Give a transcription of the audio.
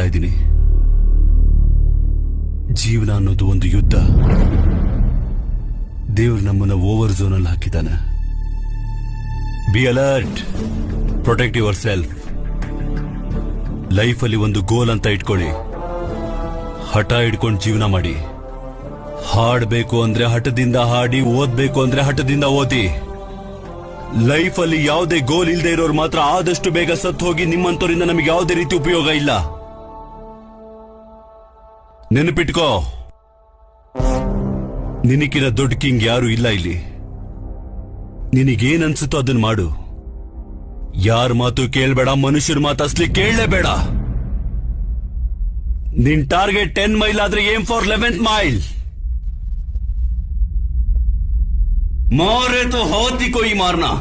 ಹೇಳ್ತಾ ಇದ್ದೀನಿ, ಜೀವನ ಅನ್ನೋದು ಒಂದು ಯುದ್ಧ. ದೇವ್ರು ನಮ್ಮನ್ನ ಓವರ್ ಝೋನ್ ಅಲ್ಲಿ ಹಾಕಿದ್ದಾನೆ. Be alert, protect your self. ಲೈಫಲ್ಲಿ ಒಂದು ಗೋಲ್ ಅಂತ ಇಟ್ಕೊಳ್ಳಿ, ಹಠ ಇಟ್ಕೊಂಡು ಜೀವನ ಮಾಡಿ. ಹಾಡಬೇಕು ಅಂದ್ರೆ ಹಠದಿಂದ ಹಾಡಿ, ಓದ್ಬೇಕು ಅಂದ್ರೆ ಹಠದಿಂದ ಓದಿ. ಲೈಫಲ್ಲಿ ಯಾವುದೇ ಗೋಲ್ ಇಲ್ಲದೆ ಇರೋರು ಮಾತ್ರ ಆದಷ್ಟು ಬೇಗ ಸತ್ತು ಹೋಗಿ, ನಿಮ್ಮಂತವರಿಂದ ನಮಗೆ ಯಾವುದೇ ರೀತಿ ಉಪಯೋಗ ಇಲ್ಲ. ನೆನಪಿಟ್ಕೋ, ನಿನಗಿನ ದೊಡ್ಡ ಕಿಂಗ್ ಯಾರು ಇಲ್ಲ ಇಲ್ಲಿ. ನಿನಗೇನ್ ಅನ್ಸುತ್ತೋ ಅದನ್ನ ಮಾಡು. ಯಾರ ಮಾತು ಕೇಳಬೇಡ, ಮನುಷ್ಯರ ಮಾತು ಅಸ್ಲಿ ಕೇಳಲೇಬೇಡ. ನಿನ್ ಟಾರ್ಗೆಟ್ 10 ಮೈಲ್ ಆದ್ರೆ ಏಮ್ ಫಾರ್ 11th ಮೈಲ್. ಮಾರೆ ತೋ ಹೋತಿ ಕೋಯಿ ಮಾರ್ನಾ.